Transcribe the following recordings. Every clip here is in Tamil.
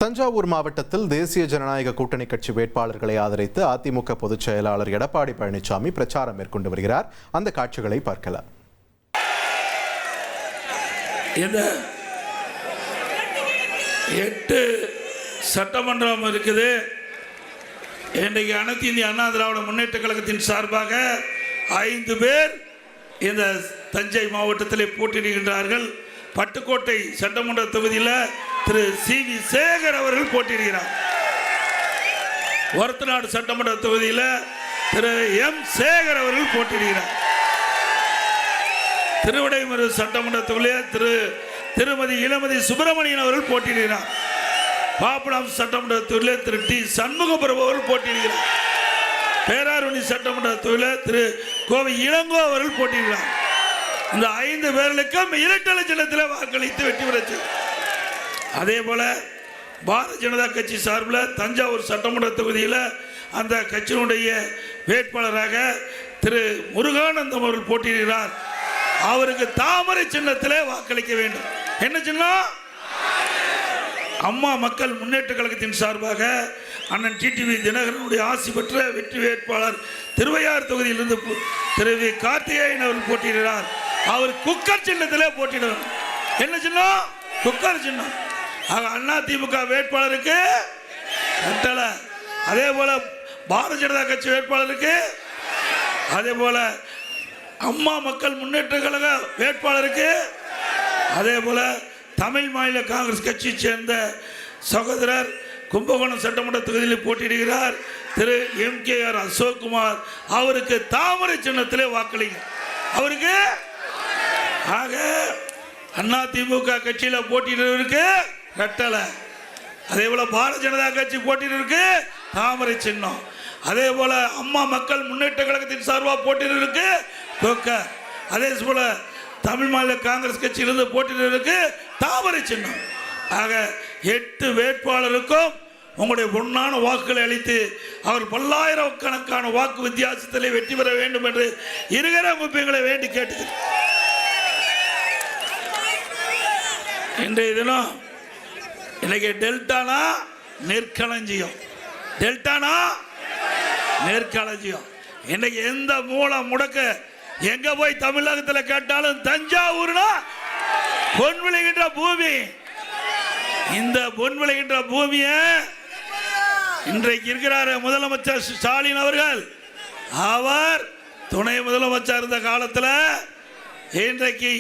தஞ்சாவூர் மாவட்டத்தில் தேசிய ஜனநாயக கூட்டணி கட்சி வேட்பாளர்களை ஆதரித்து அதிமுக பொதுச் செயலாளர் எடப்பாடி பழனிசாமி பிரச்சாரம் மேற்கொண்டு வருகிறார். அந்த காட்சிகளை பார்க்கலாம். இந்த 8 சட்டமன்றம் இருக்குது. இன்றைக்கு அனைத்து இந்திய அண்ணா திராவிட முன்னேற்ற கழகத்தின் சார்பாக 5 பேர் இந்த தஞ்சை மாவட்டத்தில் போட்டியிடுகின்றார்கள். பட்டுக்கோட்டை சட்டமன்ற தொகுதியில் திரு சி.வி. சேகர் அவர்கள் போட்டியிடுகிறார். ஒரத்தநாடு சட்டமன்ற தொகுதியில் திரு எம். சேகர் அவர்கள் போட்டியிடுகிறார். திருவிடைமருது சட்டமன்ற தொகுதியில் திருமதி இளமதி சுப்பிரமணியன் அவர்கள் போட்டியிடுகிறார். பாபநாசம் சட்டமன்ற தொகுதியில் திரு டி. சண்முகபிரபு அவர்கள் போட்டியிடுகிறார். பேராரூரணி சட்டமன்ற தொகுதியில் திரு கோவை இளங்கோ அவர்கள் போட்டியிடுகிறார். இந்த 5 பேர்களுக்கும் இரட்டை சின்னத்தில் வாக்களித்து வெற்றி பெற்று, அதே போல பாரதிய ஜனதா கட்சி சார்பில் தஞ்சாவூர் சட்டமன்ற தொகுதியில் அந்த கட்சியினுடைய வேட்பாளராக திரு முருகானந்தம் அவர்கள் போட்டியிடுகிறார். அவருக்கு தாமரை சின்னத்திலே வாக்களிக்க வேண்டும். என்ன சின்னம்? அம்மா மக்கள் முன்னேற்ற கழகத்தின் சார்பாக அண்ணன் டிடிவி தினகரனுடைய ஆசி பெற்ற வெற்றி வேட்பாளர் திருவையாறு தொகுதியிலிருந்து திரு வி. கார்த்திகேயன் அவர்கள் போட்டியிடுகிறார். அவர் குக்கர் சின்னத்திலே போட்டியிடுவார். என்ன சின்னம்? குக்கர் சின்னம். அண்ணா திமுக வேட்பாளருக்கு கட்டளை. அதே போல பாரதிய ஜனதா கட்சி வேட்பாளருக்கு, அதே போல அம்மா மக்கள் முன்னேற்ற கழக வேட்பாளருக்கு, அதே போல தமிழ் மாநில காங்கிரஸ் கட்சியை சேர்ந்த சகோதரர் கும்பகோணம் சட்டமன்ற தொகுதியில் போட்டியிடுகிறார் திரு எம்.கே.ஆர். அசோக்குமார். அவருக்கு தாமரை சின்னத்திலே வாக்களிங்க. அவருக்கு ஆக அண்ணா திமுக கட்சியில் போட்டியிடுவதற்கு கட்டளை. அதே போல பாரதிய ஜனதா கட்சி போட்டியிடுவதற்கு தாமரை சின்னம். அதே போல அம்மா மக்கள் முன்னேற்ற கழகத்தின் சார்பாக போட்டியிடுவதற்கு குக்கர். அதே போல தமிழ் மாநில காங்கிரஸ் கட்சியிலிருந்து போட்டியிடுவதற்கு தாமரை சின்னம். ஆக 8 வேட்பாளருக்கும் உங்களுடைய பொன்னான வாக்குகளை அளித்து அவர் பல்லாயிரக்கணக்கான வாக்கு வித்தியாசத்திலே வெற்றி பெற வேண்டும் என்று இருக்கிற அமைப்புகளை வேண்டி கேட்டுக்கிறேன். இன்றைய தினம் இன்னைக்கு டெல்டானா நெற்களஞ்சியம், டெல்டானா நெற்களஞ்சியம். இன்னைக்கு எந்த மூலை முடக்க எங்க போய் தமிழகத்தில் கேட்டாலும் தஞ்சாவூர்னா பொன் விளைகின்ற பூமி. இந்த பொன் விளைகின்ற பூமியை இன்றைக்கு இருக்கிறார் முதலமைச்சர் ஸ்டாலின் அவர்கள். அவர் துணை முதலமைச்சர் இருந்த காலத்தில் இன்றைக்கு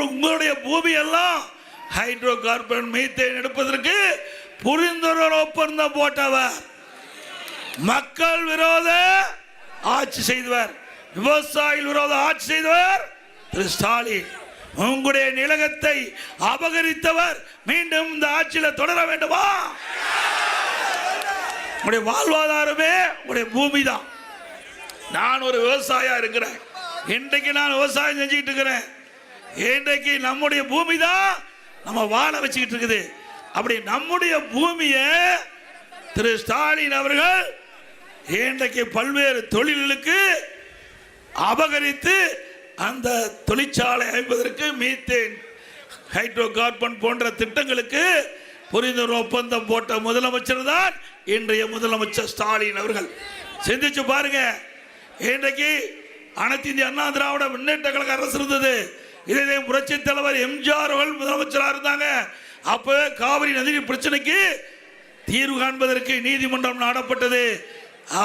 உங்களுடைய பூமி எல்லாம் ஹைட்ரோ கார்பன் மீத்தேன் எடுப்பதற்கு புரிந்துணர்வு ஒப்பந்தம் போட்டவர். மக்கள் விரோத ஆட்சி செய்தவர், விவசாயிகள் விரோத ஆட்சி செய்தவர் திரு ஸ்டாலின். உங்களுடைய நிலத்தை அபகரித்தவர் மீண்டும் இந்த ஆட்சியில் தொடர வேண்டுமா? உங்களுடைய வாழ்வாதாரமே உங்களுடைய பூமி தான். நான் ஒரு விவசாயியா இருக்கிறேன். இன்றைக்கு நான் விவசாயம் செஞ்சுக்கிட்டு இருக்கிறேன். இன்றைக்கு நம்முடைய பூமி தான் நம்ம வாழ வச்சுக்கிட்டு இருக்குது. அப்படி நம்முடைய பூமியை திரு ஸ்டாலின் அவர்கள் இன்றைக்கு பல்வேறு தொழில்களுக்கு அபகரித்து அந்த தொழிற்சாலை அமைப்பதற்கு மீத்தேன், ஹைட்ரோ கார்பன் போன்ற திட்டங்களுக்கு புரிந்துணர்வு ஒப்பந்தம் போட்ட முதலமைச்சர் தான் இன்றைய முதலமைச்சர் ஸ்டாலின் அவர்கள். சிந்திச்சு பாருங்க. இன்றைக்கு அனைத்து இந்திய அண்ணா திராவிட முன்னேற்ற கழக அரசு இருந்தது. இதே புரட்சி தலைவர் எம்ஜிஆர் அவர்கள் முதலமைச்சராக இருந்தாங்க. அப்பவே காவிரி நதி பிரச்சனைக்கு தீர்வு காண்பதற்கு நீதிமன்றம் நாடப்பட்டது.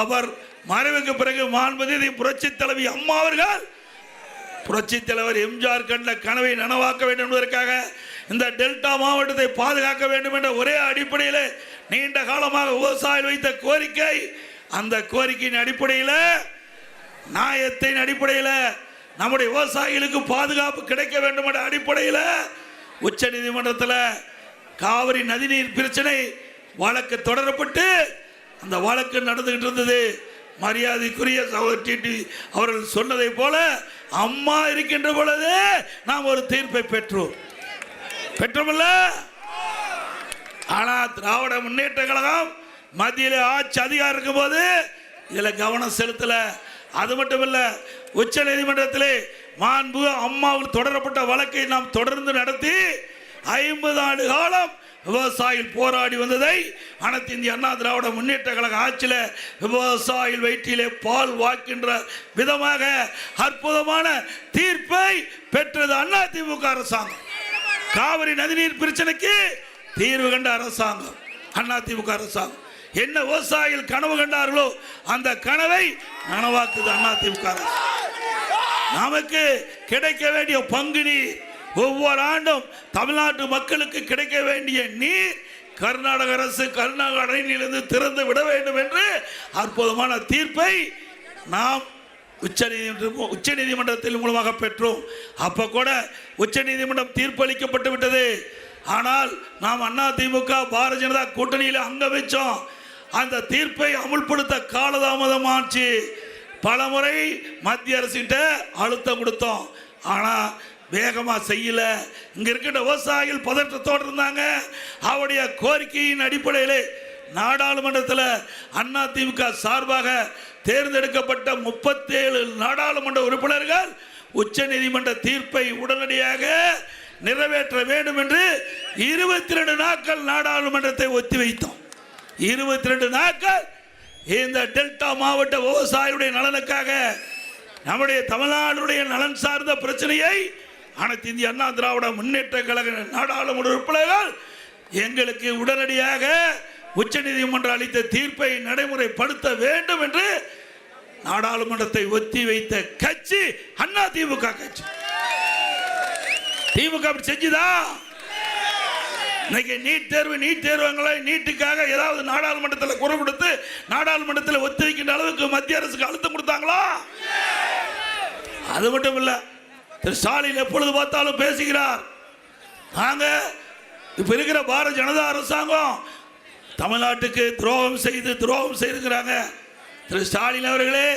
அவர் மறைவுக்கு பிறகு மாண்புமிகு புரட்சி தலைவி அம்மா அவர்கள் புரட்சி தலைவர் எம்ஜிஆர் கண்ட கனவை நனவாக்க வேண்டும் என்பதற்காக இந்த டெல்டா மாவட்டத்தை பாதுகாக்க வேண்டும் என்ற ஒரே அடிப்படையில் நீண்ட காலமாக விவசாயிகள் வைத்த கோரிக்கை, அந்த கோரிக்கையின் அடிப்படையில் நியாயத்தின் அடிப்படையில் நம்முடைய விவசாயிகளுக்கு பாதுகாப்பு கிடைக்க வேண்டும் என்ற அடிப்படையில் உச்ச நீதிமன்றத்தில் காவிரி நதிநீர் பிரச்சனை வழக்கு தொடரப்பட்டு அந்த வழக்கு நடந்துகிட்டு இருந்தது. மரியாதைக்குரிய சகோதரி அவர்கள் சொன்னதை போல அம்மா இருக்கின்ற பொழுது நாம் ஒரு தீர்ப்பை பெற்றோமல்ல. ஆனா திராவிட முன்னேற்ற கழகம் மத்தியில் ஆட்சி அதிகாரம் இருக்கும் போது இதுல கவனம் செலுத்தல. அது மட்டும் இல்ல, உச்ச நீதிமன்றத்திலே மாண்பு அம்மாவில் தொடரப்பட்ட வழக்கை நாம் தொடர்ந்து நடத்தி 50 ஆண்டு காலம் விவசாயிகள் போராடி வந்ததை அனைத்து இந்திய அண்ணா திராவிட முன்னேற்ற கழக ஆட்சியில் விவசாயிகள் வயிற்றிலே பால் வாக்கின்ற விதமாக அற்புதமான தீர்ப்பை பெற்றது அதிமுக அரசாங்கம். காவிரி நதிநீர் பிரச்சனைக்கு தீர்வு கண்ட அரசாங்கம் அதிமுக அரசாங்கம். என்ன விவசாயிகள் கனவு கண்டார்களோ அந்த கனவை நனவாக்குது அதிமுக அரசாங்கம். நமக்கு கிடைக்க வேண்டிய பங்கு நீர், ஒவ்வொரு ஆண்டும் தமிழ்நாட்டு மக்களுக்கு கிடைக்க வேண்டிய நீர் கர்நாடக அரசு கர்நாடக அணையிலிருந்து திறந்து விட வேண்டும் என்று அற்புதமான தீர்ப்பை நாம் உச்ச நீதிமன்றத்தில் மூலமாக பெற்றோம். அப்ப கூட உச்ச நீதிமன்றம் தீர்ப்பளிக்கப்பட்டு விட்டது. ஆனால் நாம் அதிமுக பாரதிய ஜனதா கூட்டணியில் அங்க வச்சோம். அந்த தீர்ப்பை அமுல்படுத்த காலதாமதமாச்சு. பலமுறை மத்திய அரசிட்ட அழுத்தம் கொடுத்தோம். ஆனா வேகமா செய்யல. இங்க இருக்கின்ற விவசாயிகள் பதற்றத்தோடு இருந்தாங்க. அவருடைய கோரிக்கையின் அடிப்படையில் நாடாளுமன்றத்தில் அதிமுக சார்பாக தேர்ந்தெடுக்கப்பட்ட 37 நாடாளுமன்ற உறுப்பினர்கள் உச்ச நீதிமன்ற தீர்ப்பை உடனடியாக நிறைவேற்ற வேண்டும் என்று 22 நாட்கள் நாடாளுமன்றத்தை ஒத்திவைத்தோம். 22 நாட்கள் இந்த டெல்டா மாவட்ட விவசாயிகளுடைய நலனுக்காக, நம்முடைய தமிழ்நாடுடைய நலன் சார்ந்த பிரச்சனையை அனைத்து இந்திய அண்ணா திராவிட முன்னேற்ற கழக நாடாளுமன்ற உறுப்பினர்கள் எங்களுக்கு உடனடியாக உச்ச நீதிமன்றம் அளித்த தீர்ப்பை நடைமுறைப்படுத்த வேண்டும் என்று நாடாளுமன்றத்தை ஒத்தி வைத்த கட்சி அதிமுக கட்சி. திமுக அப்படி செஞ்சுதா? இன்னைக்கு நீட் தேர்வுங்களை நீட்டுக்காக ஏதாவது நாடாளுமன்றத்தில் குரல் கொடுத்து நாடாளுமன்றத்தில் ஒத்தி வைக்கின்ற அளவுக்கு மத்திய அரசுக்கு அழுத்தம் கொடுத்தாங்களா? அது மட்டும் இல்ல, திரு ஸ்டாலின் எப்பொழுது பார்த்தாலும் பேசுகிறார். நாங்க இப்ப இருக்கிற பாரதிய ஜனதா அரசாங்கம் தமிழ்நாட்டுக்கு துரோகம் செய்திருக்கிறாங்க. திரு ஸ்டாலின் அவர்களே,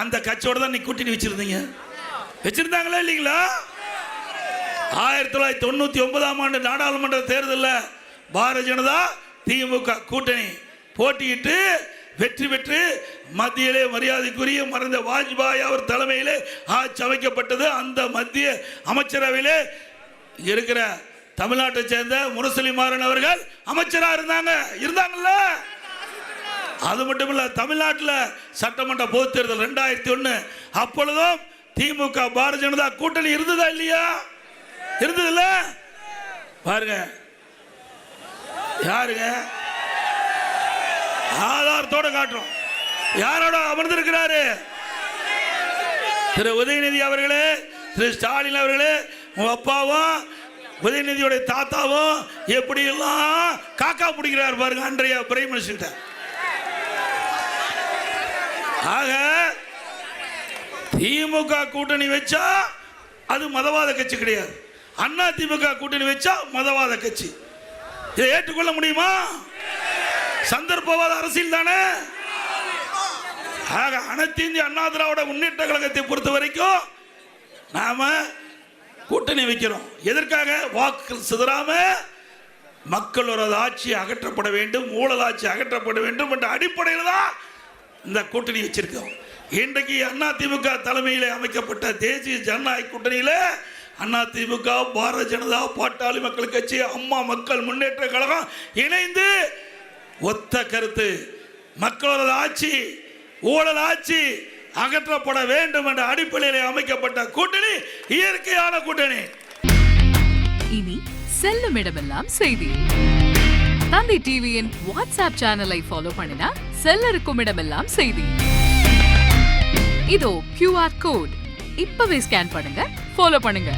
அந்த கட்சியோட தான் நீ கூட்டணி வச்சிருந்தாங்களா இல்லைங்களா? 1999ஆம் ஆண்டு நாடாளுமன்ற தேர்தலில் பாரதிய ஜனதா திமுக கூட்டணி போட்டியிட்டு வெற்றி பெற்று மத்தியிலே மரியாதைக்குரிய மறைந்த வாஜ்பாய் அவர் தலைமையிலே ஆட்சி அமைக்கப்பட்டது. அந்த மத்திய அமைச்சரவையிலே இருக்கிற தமிழ்நாட்டை சேர்ந்த முரசொலி மாறன் அவர்கள் அமைச்சராக இருந்தாங்கல்ல. அது மட்டும் இல்ல, தமிழ்நாட்டில் சட்டமன்ற பொதுத் தேர்தல் 2001 அப்பொழுதும் திமுக பாரதிய ஜனதா கூட்டணி இருந்ததா இல்லையா? இருந்ததுல பாருங்க, யாருங்க ஆதாரத்தோட காட்டுறோம். யாரோட அமர்ந்திருக்கிறாரு? திரு உதயநிதி அவர்களே, திரு ஸ்டாலின் அவர்களே, உங்க அப்பாவும் உதயநிதியோட தாத்தாவும் எப்படி எல்லாம் காக்கா பிடிக்கிறார் பாருங்க அன்றைய பிரைம் மினிஸ்டர். ஆக திமுக கூட்டணி வச்சா அது மதவாத கட்சி கிடையாது. அண்ணா திமுக கூட்டணி வச்சா மதவாத கட்சி. இதை ஏற்றுக்கொள்ள முடியுமா? சந்தர்ப்பவாத அரசியல் தானே. ஆக அனைத்து இந்திய அண்ணா திராவிட முன்னேற்ற கழகத்தை பொறுத்த வரைக்கும் நாம கூட்டணி வைக்கிறோம். எதற்காக? வாக்கு சிதறாம மக்களோட ஆட்சி அகற்றப்பட வேண்டும், ஊழல் ஆட்சி அகற்றப்பட வேண்டும் என்ற அடிப்படையில் தான் இந்த கூட்டணி வச்சிருக்கோம். இன்றைக்கு அதிமுக தலைமையில் அமைக்கப்பட்ட தேசிய ஜனநாயக கூட்டணியில் அதிமுக, பாரதிய ஜனதா, பாட்டாளி மக்கள் கட்சி, அம்மா மக்கள் முன்னேற்ற கழகம் இணைந்து ஒத்த கருத்து, மக்களோட ஆட்சி ஊழல் ஆட்சி அகற்றப்பட வேண்டும் என்ற அடிப்படையில் அமைக்கப்பட்ட கூட்டணி இயற்கையான கூட்டணி. இனி செல்லும் இடமெல்லாம் செய்தி. தந்தை டிவியின் வாட்ஸ்அப் சேனலை ஃபாலோ பண்ணினா செல்ல இருக்கும் இடமெல்லாம் செய்தி. இதோ QR கோட், இப்பவே ஸ்கேன் பண்ணுங்க, ஃபாலோ பண்ணுங்க.